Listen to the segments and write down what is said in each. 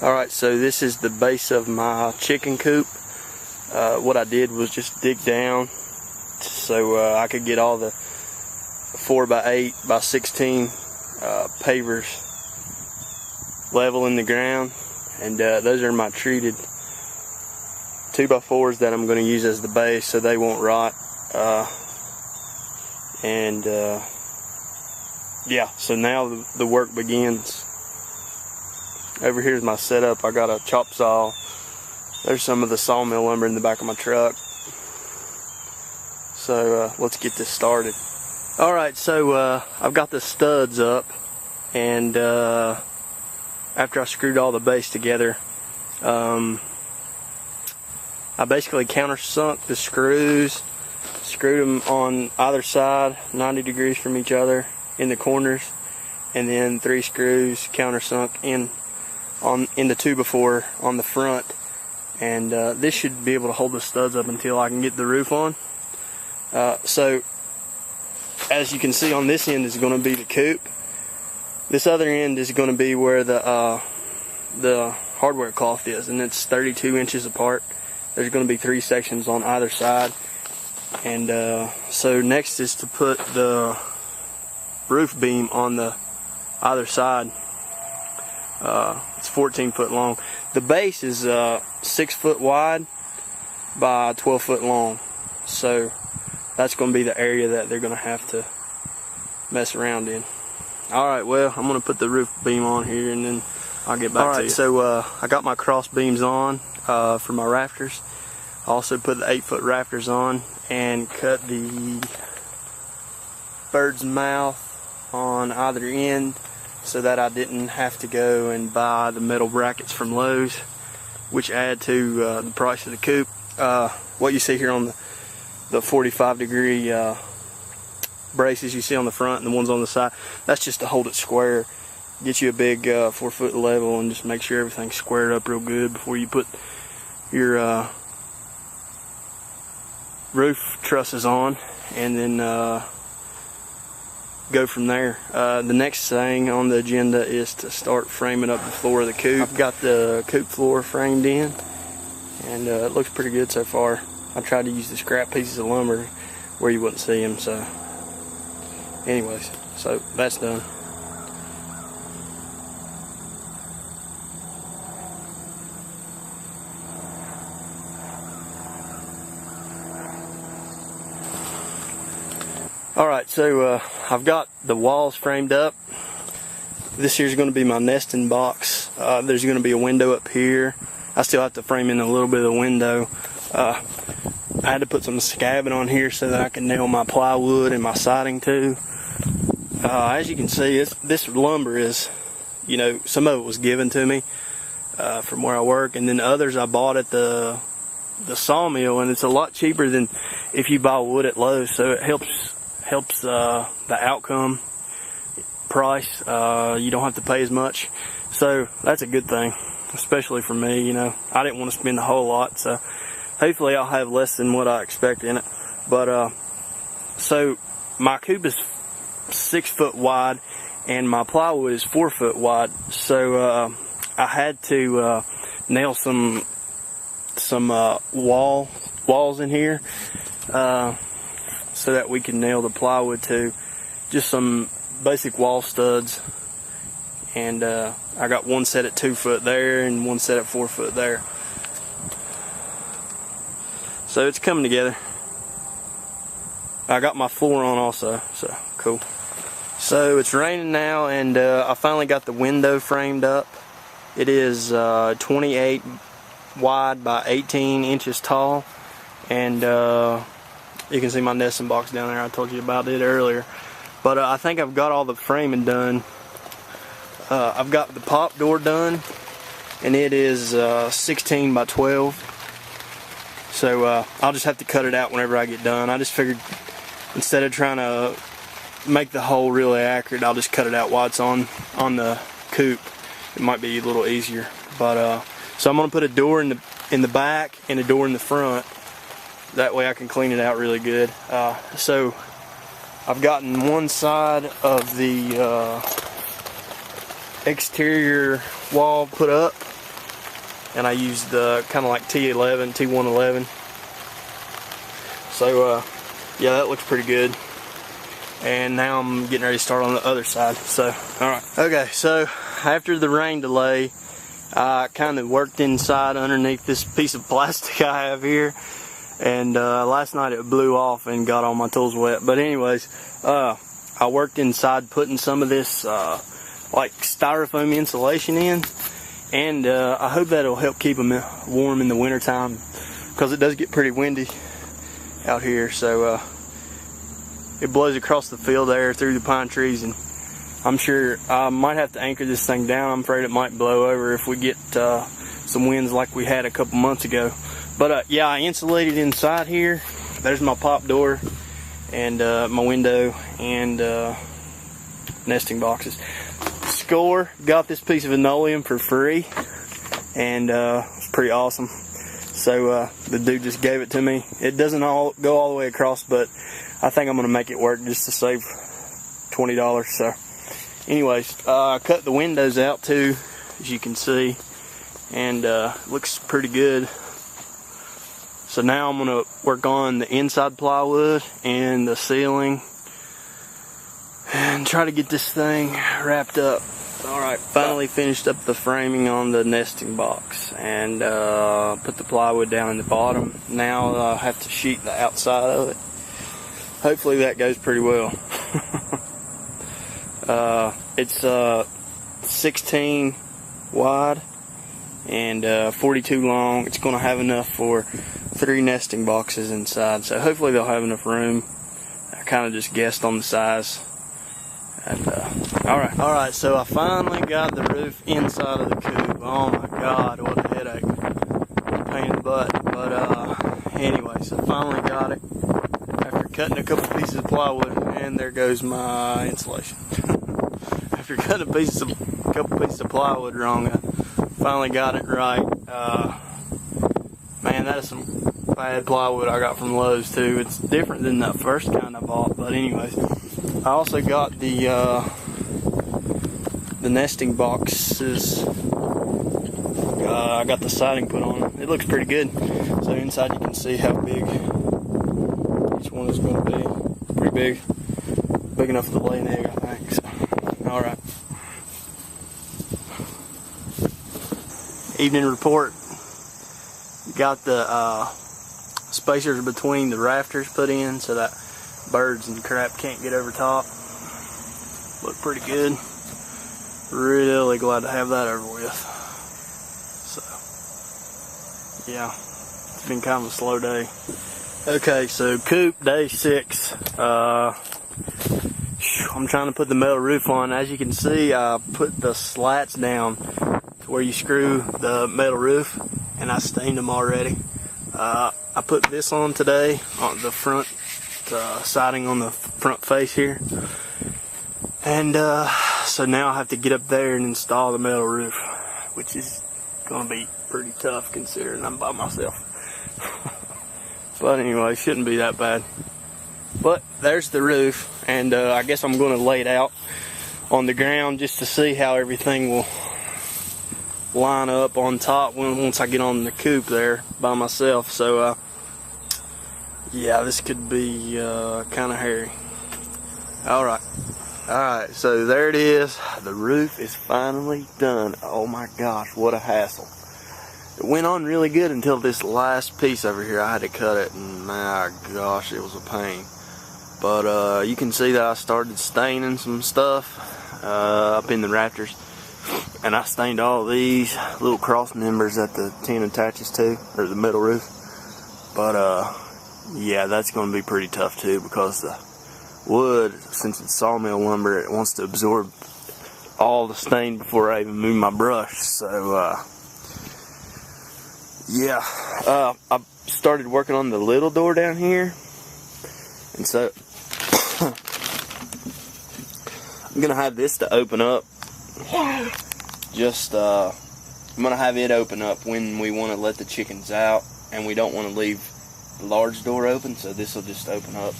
Alright, so this is the base of my chicken coop. What I did was just dig down so I could get all the 4x8 by 16 pavers level in the ground, and those are my treated 2x4s that I'm going to use as the base so they won't rot. Yeah, so now the work begins. Over here's my setup. I got a chop saw. There's some of the sawmill lumber in the back of my truck. So let's get this started. Alright, so I've got the studs up, and after I screwed all the base together, I basically countersunk the screws, screwed them on either side, 90 degrees from each other in the corners, and then 3 screws countersunk in the 2x4 on the front, and this should be able to hold the studs up until I can get the roof on. So as you can see, on this end is going to be the coop. This other end is going to be where the hardware cloth is, and it's 32 inches apart. There's going to be 3 sections on either side, and so next is to put the roof beam on the either side. It's 14 foot long. The base is 6 foot wide by 12 foot long, so that's going to be the area that they're going to have to mess around in. Alright, well, I'm going to put the roof beam on here and then I'll get back to you. So I got my cross beams on for my rafters. I also put the 8-foot rafters on and cut the bird's mouth on either end, so that I didn't have to go and buy the metal brackets from Lowe's, which add to the price of the coop. What you see here on the 45-degree braces you see on the front and the ones on the side, that's just to hold it square. Get you a big 4-foot level and just make sure everything's squared up real good before you put your roof trusses on, and then go from there. The next thing on the agenda is to start framing up the floor of the coop. I've got the coop floor framed in, and it looks pretty good so far. I tried to use the scrap pieces of lumber where you wouldn't see them, so anyways, so that's done. Alright, so I've got the walls framed up. This here's going to be my nesting box. There's going to be a window up here. I still have to frame in a little bit of the window. I had to put some scabbing on here so that I can nail my plywood and my siding too. As you can see, this lumber is, you know, some of it was given to me from where I work, and then others I bought at the sawmill, and it's a lot cheaper than if you buy wood at Lowe's, so it helps the outcome price. You don't have to pay as much, so that's a good thing, especially for me. You know, I didn't want to spend a whole lot, so hopefully I'll have less than what I expect in it. But so my coop is 6 foot wide and my plywood is 4 foot wide, so I had to nail some walls in here so that we can nail the plywood to. Just some basic wall studs, and I got one set at 2 foot there and one set at 4 foot there, so it's coming together. I got my floor on also, so cool. So it's raining now, and I finally got the window framed up. It is 28 wide by 18 inches tall, and you can see my nesting box down there. I told you about it earlier. But I think I've got all the framing done. I've got the pop door done, and it is 16 by 12. So I'll just have to cut it out whenever I get done. I just figured instead of trying to make the hole really accurate, I'll just cut it out while it's on the Coop, it might be a little easier. But so I'm gonna put a door in the back and a door in the front. That way I can clean it out really good. So I've gotten one side of the exterior wall put up, and I used the kind of like T111. So yeah, that looks pretty good. And now I'm getting ready to start on the other side. So, alright. Okay, so after the rain delay, I kind of worked inside underneath this piece of plastic I have here. And last night it blew off and got all my tools wet. But anyways, I worked inside putting some of this like styrofoam insulation in. And I hope that'll help keep them warm in the wintertime, because it does get pretty windy out here. So it blows across the field there through the pine trees, and I'm sure I might have to anchor this thing down. I'm afraid it might blow over if we get some winds like we had a couple months ago. But yeah, I insulated inside here. There's my pop door and my window and nesting boxes. Score got this piece of linoleum for free, and it's pretty awesome. So the dude just gave it to me. It doesn't go all the way across, but I think I'm gonna make it work just to save $20. So anyways, I cut the windows out too, as you can see, and looks pretty good. So now I'm gonna work on the inside plywood and the ceiling and try to get this thing wrapped up. Alright, finally finished up the framing on the nesting box and put the plywood down in the bottom. Now I have to sheet the outside of it. Hopefully that goes pretty well. It's 16 wide and 42 long. It's going to have enough for 3 nesting boxes inside, so hopefully they'll have enough room. I kind of just guessed on the size. And alright, so I finally got the roof inside of the coop. Oh my god, what a headache. What a pain in the butt. But anyways, I finally got it after cutting a couple pieces of plywood, and there goes my insulation. After cutting a couple pieces of plywood wrong, I finally got it right. Man, that is some bad plywood I got from Lowe's too. It's different than that first kind I bought, but anyways. I also got the nesting boxes. I got the siding put on. It looks pretty good. So inside you can see how big each one is going to be. Pretty big. Big enough for the lay an egg, I think. So, alright. Evening report. Got the spacers between the rafters put in so that birds and crap can't get over top. Look pretty good. Really glad to have that over with. So yeah, it's been kind of a slow day. Okay, so Coop day 6. I'm trying to put the metal roof on. As you can see, I put the slats down to where you screw the metal roof, and I stained them already. I put this on today on the front siding on the front face here, and so now I have to get up there and install the metal roof, which is gonna be pretty tough considering I'm by myself. But anyway, shouldn't be that bad. But there's the roof, and I guess I'm gonna lay it out on the ground just to see how everything will line up on top once I get on the coop there by myself. So yeah, this could be kind of hairy. Alright, so there it is. The roof is finally done. Oh my gosh, what a hassle. It went on really good until this last piece over here. I had to cut it, and my gosh, it was a pain. But you can see that I started staining some stuff up in the rafters. And I stained all these little cross members that the tin attaches to, or the metal roof. But yeah, that's going to be pretty tough too, because the wood, since it's sawmill lumber, it wants to absorb all the stain before I even move my brush. So yeah, I started working on the little door down here, and so I'm gonna have this to open up Just I'm gonna have it open up when we want to let the chickens out, and we don't want to leave the large door open, so this will just open up.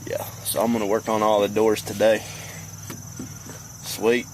Yeah, so I'm gonna work on all the doors today. Sweet.